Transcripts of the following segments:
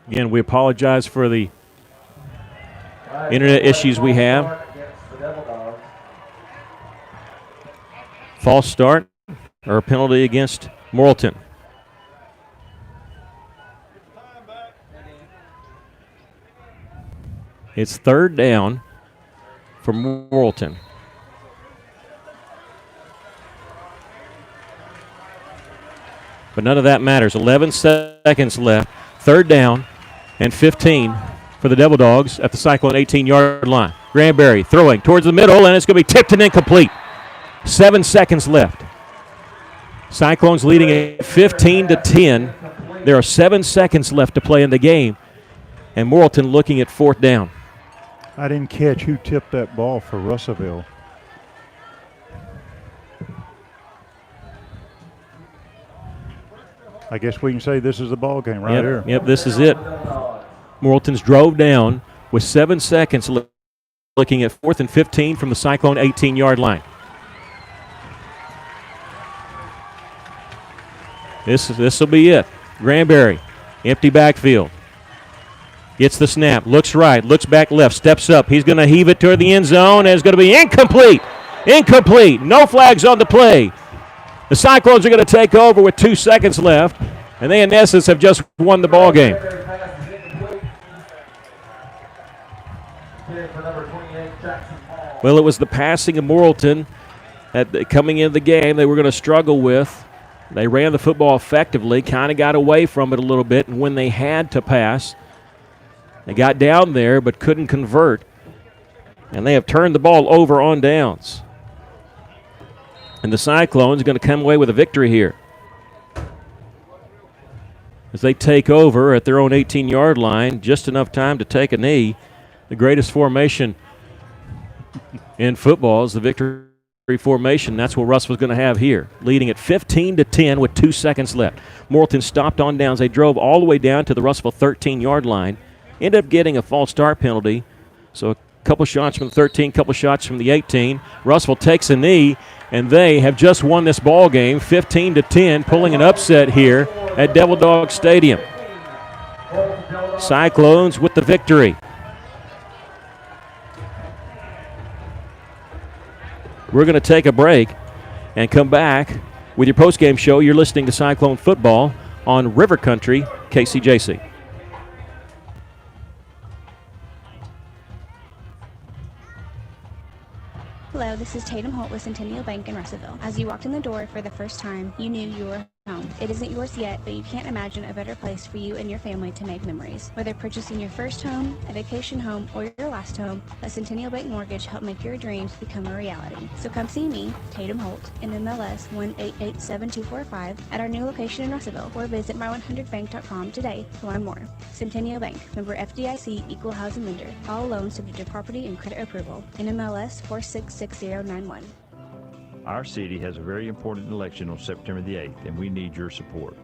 Again, we apologize for the internet issues we have. False start or a penalty against Morrilton. It's third down for Morrilton. But none of that matters. 11 seconds left. Third down and 15 for the Devil Dogs at the Cyclone 18-yard line. Granberry throwing towards the middle, and it's going to be tipped and incomplete. 7 seconds left. Cyclones leading at 15-10. There are 7 seconds left to play in the game, and Morrilton looking at fourth down. I didn't catch who tipped that ball for Russellville. I guess we can say this is the ball game right here. Yep, this is it. Morrilton's drove down with 7 seconds looking at 4th and 15 from the Cyclone 18-yard line. This will be it. Granberry, empty backfield. Gets the snap, looks right, looks back left, steps up. He's going to heave it toward the end zone, and it's going to be incomplete. Incomplete. No flags on the play. The Cyclones are going to take over with 2 seconds left, and they, in essence, have just won the ball game. Well, it was the passing of Morrilton that coming into the game they were going to struggle with. They ran the football effectively, kind of got away from it a little bit, and when they had to pass, they got down there but couldn't convert, and they have turned the ball over on downs. And the Cyclones are going to come away with a victory here as they take over at their own 18-yard line, just enough time to take a knee. The greatest formation in football is the victory formation. That's what Russ was going to have here, leading at 15-10 with 2 seconds left. Morrilton stopped on downs. They drove all the way down to the Russellville 13-yard line. Ended up getting a false start penalty. So a couple shots from the 13, couple shots from the 18. Russellville takes a knee, and they have just won this ball game 15-10, pulling an upset here at Devil Dog Stadium. Cyclones with the victory. We're going to take a break and come back with your postgame show. You're listening to Cyclone Football on River Country KCJC. Hello, this is Tatum Holt with Centennial Bank in Russellville. As you walked in the door for the first time, you knew you were home. It isn't yours yet, but you can't imagine a better place for you and your family to make memories. Whether purchasing your first home, a vacation home, or your last home, let Centennial Bank Mortgage help make your dreams become a reality. So come see me, Tatum Holt, in MLS 1887245 at our new location in Russellville, or visit my100bank.com today to learn more. Centennial Bank, member FDIC, equal housing lender. All loans subject to property and credit approval. NMLS 466091. Our city has a very important election on September the 8th, and we need your support.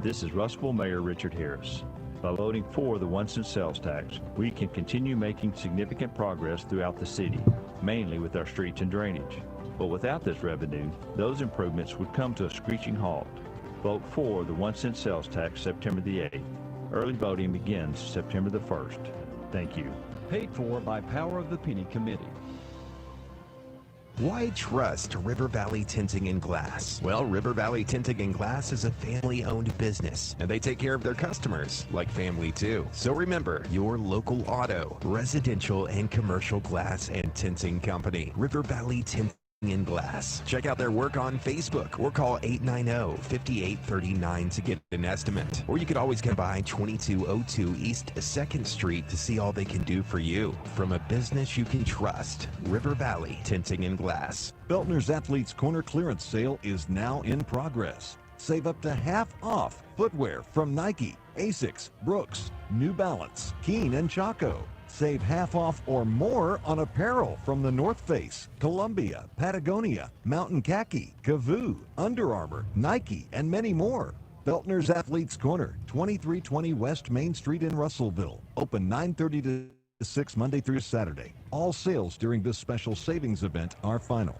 This is Russellville Mayor Richard Harris. By voting for the 1 cent sales tax, we can continue making significant progress throughout the city, mainly with our streets and drainage. But without this revenue, those improvements would come to a screeching halt. Vote for the 1 cent sales tax September the 8th. Early voting begins September the 1st. Thank you. Paid for by Power of the Penny Committee. Why trust River Valley Tinting and Glass? Well, River Valley Tinting and Glass is a family-owned business, and they take care of their customers like family too. So remember, your local auto, residential, and commercial glass and tinting company, River Valley Tinting and Glass. Check out their work on Facebook or call 890-5839 to get an estimate. Or you could always come by 2202 East 2nd Street to see all they can do for you. From a business you can trust, River Valley Tinting and Glass. Beltner's Athletes Corner clearance sale is now in progress. Save up to half off footwear from Nike, Asics, Brooks, New Balance, Keen, and Chaco. Save half off or more on apparel from the North Face, Columbia, Patagonia, Mountain Khaki, Kavoo, Under Armour, Nike, and many more. Beltner's Athletes Corner, 2320 West Main Street in Russellville. Open 9:30 to 6 Monday through Saturday. All sales during this special savings event are final.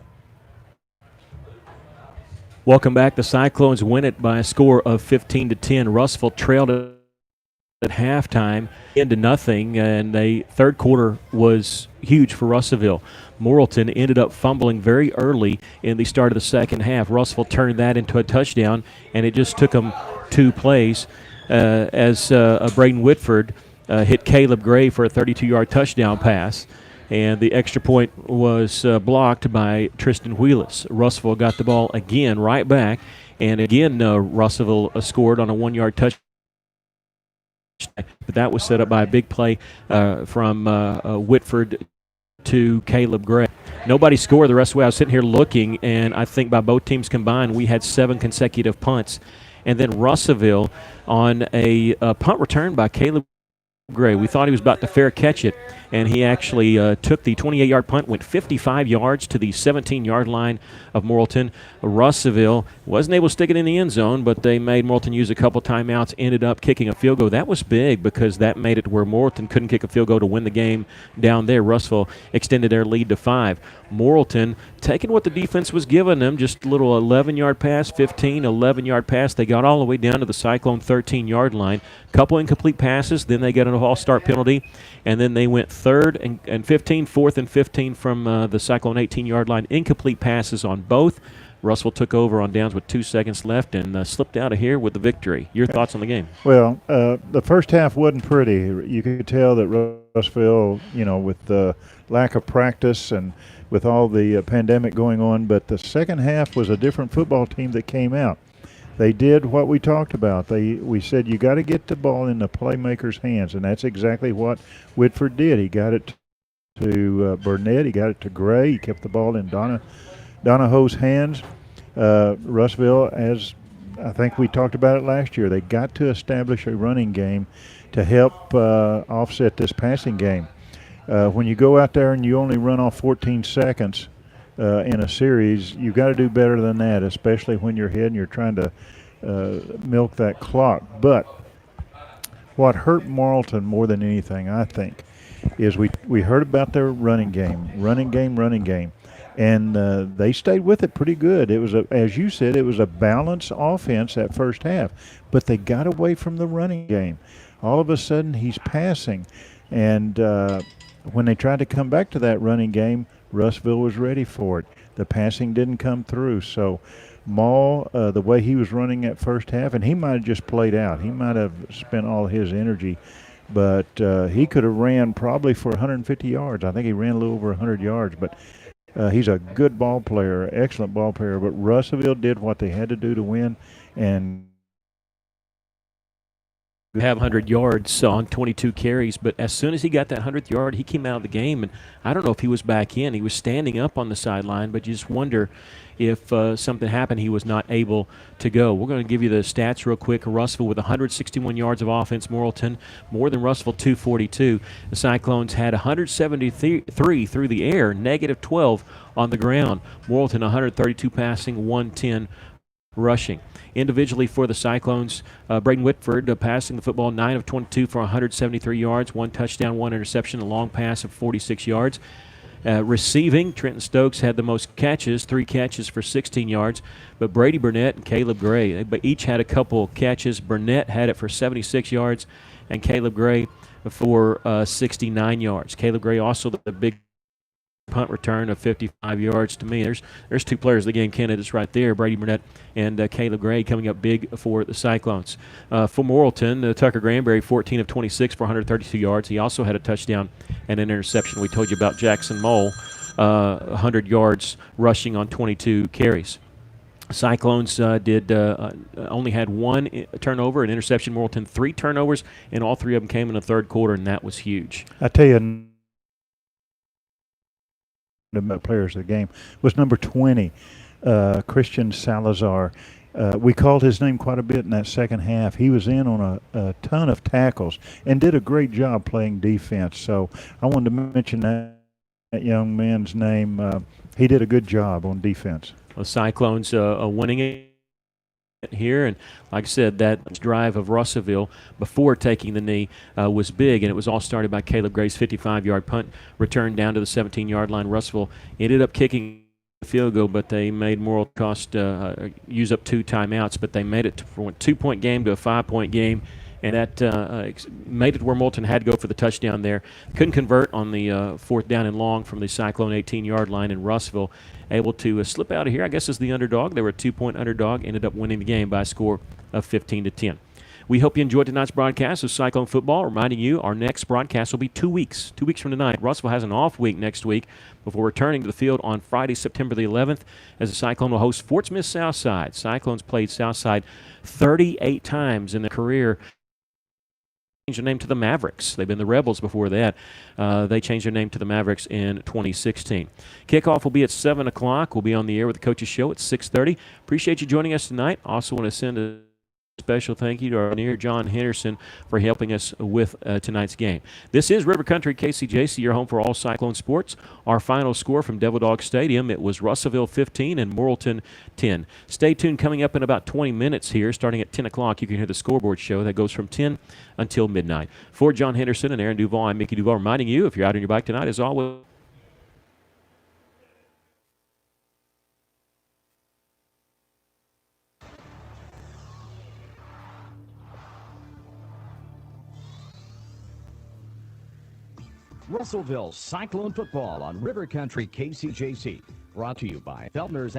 Welcome back. The Cyclones win it by a score of 15-10. Russellville trailed at at halftime into nothing, and the third quarter was huge for Russellville. Morrilton ended up fumbling very early in the start of the second half. Russellville turned that into a touchdown, and it just took them 2 plays as Braden Whitford hit Caleb Gray for a 32-yard touchdown pass. And the extra point was blocked by Tristan Wheelis. Russellville got the ball again right back, and again Russellville scored on a 1-yard touchdown. But that was set up by a big play from Whitford to Caleb Gray. Nobody scored the rest of the way. I was sitting here looking, and I think by both teams combined, we had 7 consecutive punts. And then Russellville on a punt return by Caleb Gray. We thought he was about to fair catch it, and he actually took the 28-yard punt, went 55 yards to the 17-yard line of Morrilton. Russellville wasn't able to stick it in the end zone, but they made Morrilton use a couple timeouts, ended up kicking a field goal. That was big because that made it where Morrilton couldn't kick a field goal to win the game down there. Russellville extended their lead to 5. Morrilton taking what the defense was giving them, just a little 11-yard pass, 15, 11-yard pass. They got all the way down to the Cyclone 13-yard line. Couple incomplete passes, then they got an all-start penalty, and then they went 3rd and 15, 4th and 15 from the Cyclone 18-yard line. Incomplete passes on both. Russell took over on downs with 2 seconds left and slipped out of here with the victory. Your thoughts on the game? Well, the first half wasn't pretty. You could tell that Russellville, with the lack of practice and with all the pandemic going on, but the second half was a different football team that came out. They did what we talked about. We said you got to get the ball in the playmaker's hands, and that's exactly what Whitford did. He got it to Burnett. He got it to Gray. He kept the ball in Donahoe's hands. Russellville, as I think we talked about it last year, they got to establish a running game to help offset this passing game. When you go out there and you only run off 14 seconds in a series, you've got to do better than that, especially when you're ahead and you're trying to milk that clock. But what hurt Morrilton more than anything, I think, is we heard about their running game. And they stayed with it pretty good. It was, as you said, it was a balanced offense that first half. But they got away from the running game. All of a sudden, he's passing. And when they tried to come back to that running game, Russellville was ready for it. The passing didn't come through. So Maul, the way he was running that first half, and he might have just played out. He might have spent all his energy. But he could have ran probably for 150 yards. I think he ran a little over 100 yards. But he's a good ball player, excellent ball player. But Russellville did what they had to do to win, and have 100 yards on 22 carries, but as soon as he got that 100th yard, he came out of the game, and I don't know if he was back in. He was standing up on the sideline, but you just wonder if something happened. He was not able to go. We're going to give you the stats real quick. Russellville with 161 yards of offense. Morrilton more than Russellville, 242. The Cyclones had 173 through the air, negative 12 on the ground. Morrilton 132 passing, 110 rushing. Individually for the Cyclones, Braden Whitford passing the football 9 of 22 for 173 yards, 1 touchdown, 1 interception, a long pass of 46 yards. Receiving, Trenton Stokes had the most catches, 3 catches for 16 yards, but Brady Burnett and Caleb Gray, they each had a couple catches. Burnett had it for 76 yards, and Caleb Gray for 69 yards. Caleb Gray also the big punt return of 55 yards. To me, there's 2 players of the game candidates right there, Brady Burnett and Caleb Gray, coming up big for the Cyclones. For Morrilton, Tucker Granberry, 14 of 26 for 132 yards. He also had a touchdown and an interception. We told you about Jackson Mole, 100 yards rushing on 22 carries. Cyclones only had 1 turnover, an interception. Morrilton 3 turnovers, and all 3 of them came in the third quarter, and that was huge. I tell you, the players of the game was number 20, Christian Salazar. We called his name quite a bit in that second half. He was in on a ton of tackles and did a great job playing defense. So I wanted to mention that young man's name. He did a good job on defense. The Cyclones winning it here, and like I said, that drive of Russellville before taking the knee was big, and it was all started by Caleb Gray's 55-yard punt return down to the 17-yard line. Russellville ended up kicking the field goal, but they made Morrilton use up 2 timeouts, but they made it from a 2-point game to a 5-point game, and that made it where Moulton had to go for the touchdown there. Couldn't convert on the fourth down and long from the Cyclone 18-yard line, in Russellville able to slip out of here, I guess, as the underdog. They were a 2-point underdog, ended up winning the game by a score of 15-10. We hope you enjoyed tonight's broadcast of Cyclone Football. Reminding you, our next broadcast will be 2 weeks. 2 weeks from tonight. Russellville has an off week next week before returning to the field on Friday, September the 11th, as the Cyclone will host Fort Smith Southside. Cyclones played Southside 38 times in their career. Changed their name to the Mavericks. They've been the Rebels before that. They changed their name to the Mavericks in 2016. Kickoff will be at 7 o'clock. We'll be on the air with the Coaches Show at 6:30. Appreciate you joining us tonight. Also want to send a special thank you to our engineer, John Henderson, for helping us with tonight's game. This is River Country KCJC, your home for all Cyclone sports. Our final score from Devil Dog Stadium, it was Russellville 15 and Morrilton 10. Stay tuned. Coming up in about 20 minutes here, starting at 10 o'clock, you can hear the scoreboard show that goes from 10 until midnight. For John Henderson and Aaron Duval, I'm Mickey Duval, reminding you, if you're out on your bike tonight, as always, Russellville Cyclone Football on River Country KCJC. Brought to you by Feltner's.